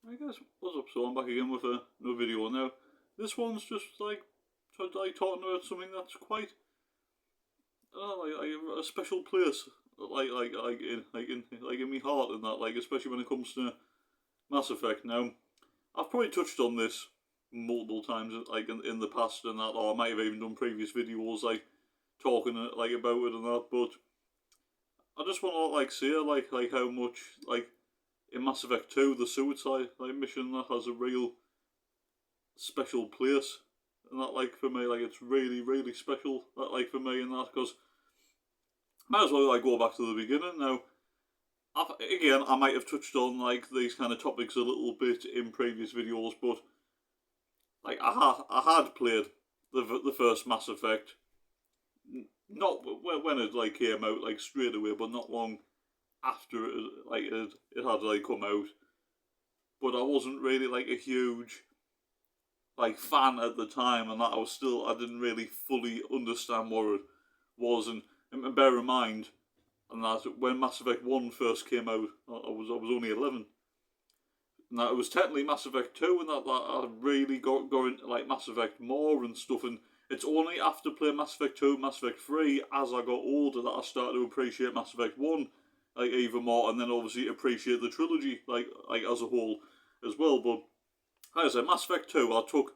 I guess what's up? So I'm back again with another video now. This one's just like talking about something that's quite a special place, in my heart, and that, like, especially when it comes to Mass Effect. Now, I've probably touched on this multiple times, like in the past, and that, or I might have even done previous videos like talking about it and that. But I just want to say how much in Mass Effect 2, the suicide mission, that has a real special place, and that for me, it's really special, that for me, and that, because might as well go back to the beginning. Now, again, I might have touched on these kind of topics a little bit in previous videos, but I had played the first Mass Effect, not when it came out straight away, but not long after it had come out. But I wasn't really a huge fan at the time, and that I didn't really fully understand what it was. And bear in mind, and that when Mass Effect 1 first came out, I was only 11. And that it was technically Mass Effect 2, and that I really got into Mass Effect more and stuff. And it's only after playing Mass Effect 2, Mass Effect 3, as I got older, that I started to appreciate Mass Effect 1 even more, and then obviously appreciate the trilogy as a whole as well. But like I said, Mass Effect 2, I took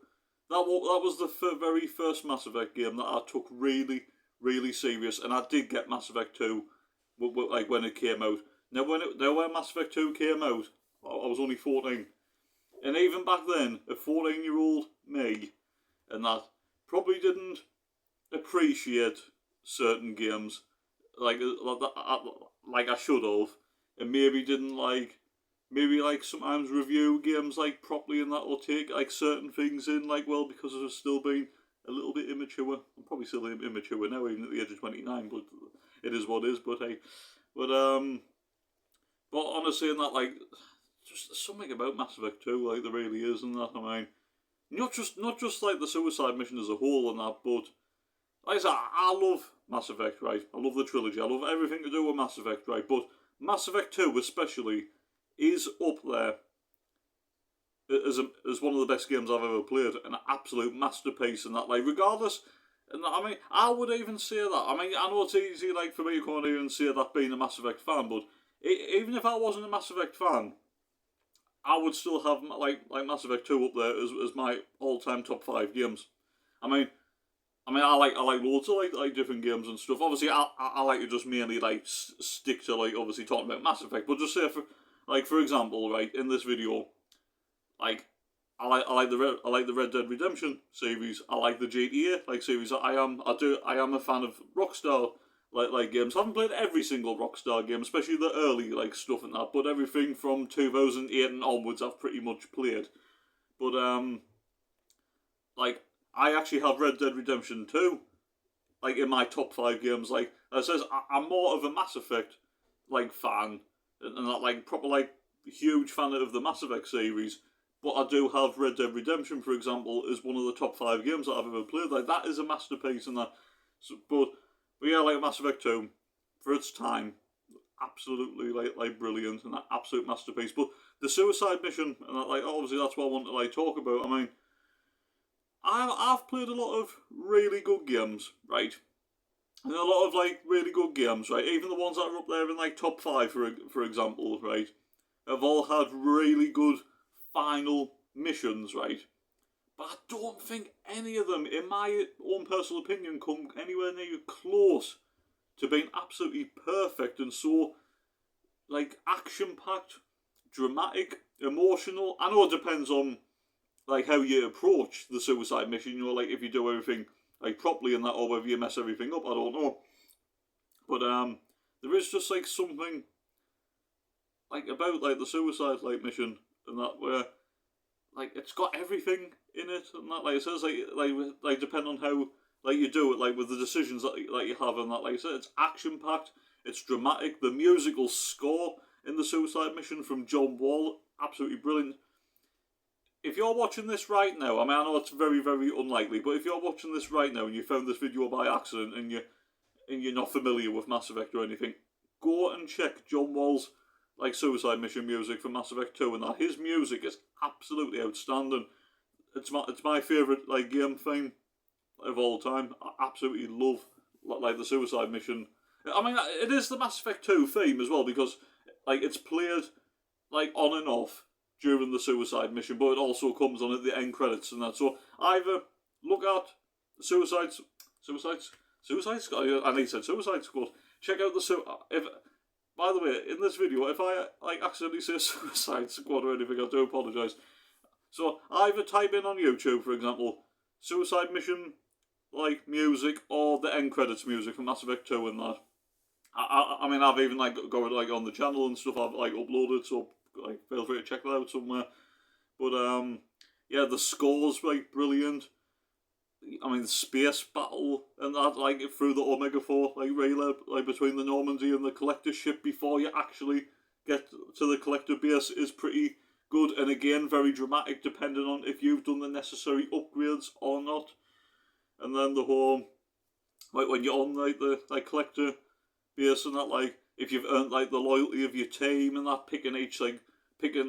that was the very first Mass Effect game that I took really serious, and I did get Mass Effect 2 when it came out. Now when Mass Effect 2 came out, I was only 14, and even back then, a 14-year-old me, and that probably didn't appreciate certain games like I should have, and maybe didn't sometimes review games properly, and that, or take certain things in because it was still being a little bit immature. I'm probably still immature now, even at the age of 29, but it is what it is. But hey, but honestly, in that just something about Mass Effect 2 there really is, and that, I mean, not just the suicide mission as a whole and that, but like I said, I love Mass Effect, right? I love the trilogy. I love everything to do with Mass Effect, right? But Mass Effect 2 especially is up there as one of the best games I've ever played, an absolute masterpiece, and that, regardless. And I mean, I would even say that. I mean, I know it's easy for me to come and even say that being a Mass Effect fan, but even if I wasn't a Mass Effect fan, I would still have Mass Effect 2 up there as my all-time top 5 games. I mean, I like loads of different games and stuff. Obviously, I like to just mainly stick to obviously talking about Mass Effect. But just say for example, right, in this video, I like the Red Dead Redemption series. I like the GTA series. I am a fan of Rockstar games. I haven't played every single Rockstar game, especially the early stuff and that. But everything from 2008 and onwards, I've pretty much played. But I actually have Red Dead Redemption 2 in my top 5 games. It says, I'm more of a Mass Effect fan, and that proper huge fan of the Mass Effect series. But I do have Red Dead Redemption, for example, as one of the top 5 games that I've ever played. That is a masterpiece, and that. So, but yeah, Mass Effect 2 for its time, absolutely brilliant, and that absolute masterpiece. But the suicide mission, and that, obviously that's what I want to talk about. I mean, I've played a lot of really good games, right? And a lot of really good games, right? Even the ones that are up there in top 5, for example, right? Have all had really good final missions, right? But I don't think any of them, in my own personal opinion, come anywhere near close to being absolutely perfect and so action-packed, dramatic, emotional. I know it depends on how you approach the suicide mission, if you do everything properly and that, or whether you mess everything up, I don't know. But there is just something about the suicide mission and that, where it's got everything in it, and that it says depend on how you do it, with the decisions that you have, and that I said, it's action packed, it's dramatic. The musical score in the suicide mission from John Wall, absolutely brilliant. If you're watching this right now, I mean, I know it's very, very unlikely, but if you're watching this right now and you found this video by accident and you're not familiar with Mass Effect or anything, go and check John Wall's like Suicide Mission music from Mass Effect 2, and that his music is absolutely outstanding. It's my favourite like game theme of all time. I absolutely love like the Suicide Mission. I mean, it is the Mass Effect 2 theme as well, because like it's played like on and off during the Suicide Mission, but it also comes on at the end credits and that. So either look at Suicide Squad. I need to say Suicide Squad. Check out if. By the way, in this video, if I like accidentally say Suicide Squad or anything, I do apologise. So either type in on YouTube, for example, Suicide Mission like music or the end credits music from Mass Effect 2 and that. I mean, I've even like got like on the channel and stuff. I've like uploaded, so like feel free to check that out somewhere. But yeah, the score's like brilliant. I mean, the space battle and that, like through the Omega 4 like relay, like between the Normandy and the Collector ship before you actually get to the Collector base is pretty good, and again very dramatic depending on if you've done the necessary upgrades or not. And then the whole like when you're on like the like Collector base and that, like if you've earned like the loyalty of your team and that, picking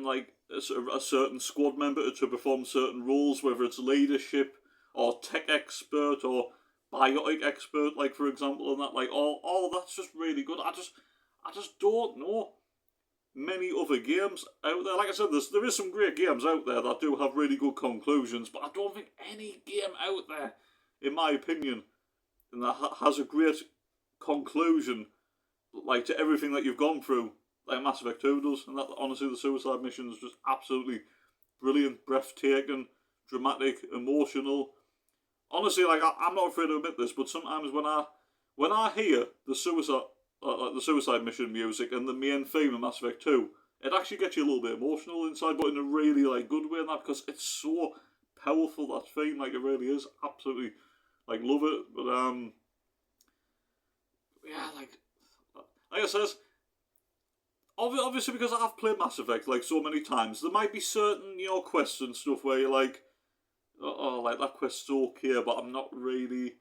like a certain squad member to perform certain roles, whether it's leadership or tech expert or biotic expert, like for example, and that, like all that's just really good. I just don't know many other games out there. Like I said, there is some great games out there that do have really good conclusions, but I don't think any game out there, in my opinion, and that has a great conclusion, like to everything that you've gone through, like Mass Effect 2 does. And that, honestly, the Suicide Mission is just absolutely brilliant, breathtaking, dramatic, emotional. Honestly, like I'm not afraid to admit this, but sometimes when I hear the Suicide Mission music and the main theme of Mass Effect 2, it actually gets you a little bit emotional inside, but in a really like good way, and that, because it's so powerful, that theme. Like it really is. Absolutely, like love it. But yeah, like I said, obviously because I've played Mass Effect like so many times, there might be certain quests and stuff where you're like, oh, like that quest's okay, but I'm not really,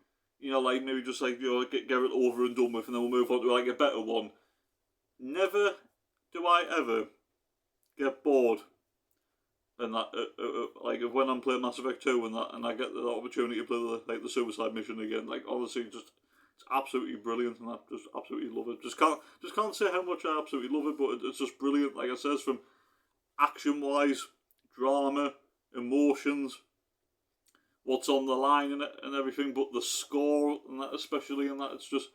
like maybe just like get it over and done with, and then we'll move on to like a better one. Never do I ever get bored, and that like when I'm playing Mass Effect 2 and that, and I get the opportunity to play the Suicide Mission again. Like honestly, just it's absolutely brilliant, and I just absolutely love it. Just can't say how much I absolutely love it, but it's just brilliant. Like I says, from action wise, drama, emotions, what's on the line in it and everything, but the score and that especially, and that it's just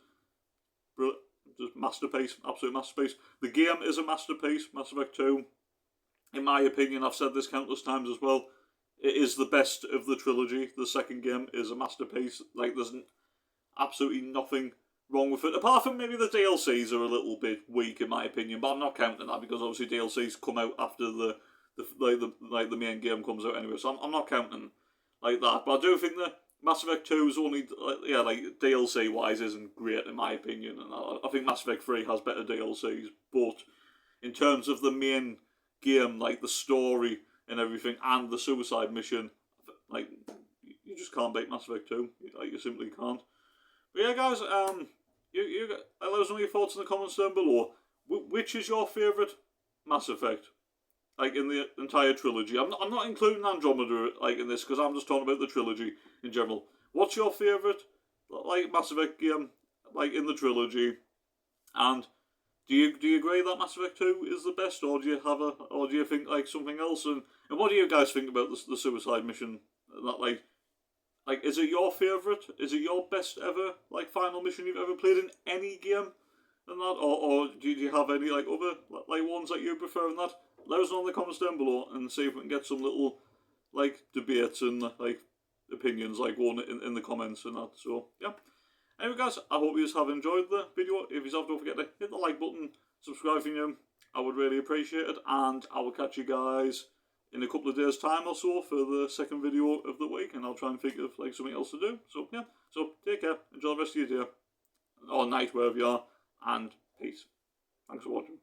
masterpiece, absolute masterpiece. The game is a masterpiece, Mass Effect 2. In my opinion, I've said this countless times as well, it is the best of the trilogy. The second game is a masterpiece. Like there's absolutely nothing wrong with it, apart from maybe the DLCs are a little bit weak in my opinion, but I'm not counting that because obviously DLCs come out after the main game comes out anyway, so I'm not counting like that. But I do think that Mass Effect 2 is only, like DLC wise isn't great in my opinion, and I think Mass Effect 3 has better DLCs, but in terms of the main game, like the story and everything, and the Suicide Mission, like you just can't beat Mass Effect 2, like you simply can't. But yeah guys, you let us know your thoughts in the comments down below. Which is your favourite Mass Effect? Like in the entire trilogy. I'm not including Andromeda like in this because I'm just talking about the trilogy in general. What's your favourite like Mass Effect game like in the trilogy? And do you agree that Mass Effect 2 is the best, or do you think like something else? And what do you guys think about the Suicide Mission? That like is it your favourite? Is it your best ever like final mission you've ever played in any game? And that, or do you have any like other like ones that you prefer and that? Let us know in the comments down below and see if we can get some little like debates and like opinions like one in the comments and that. So yeah. Anyway guys, I hope you have enjoyed the video. If you have, don't forget to hit the like button, subscribe if you're new. I would really appreciate it, and I will catch you guys in a couple of days time or so for the second video of the week, and I'll try and think of like something else to do. So yeah, so take care, enjoy the rest of your day or night wherever you are, and peace. Thanks for watching.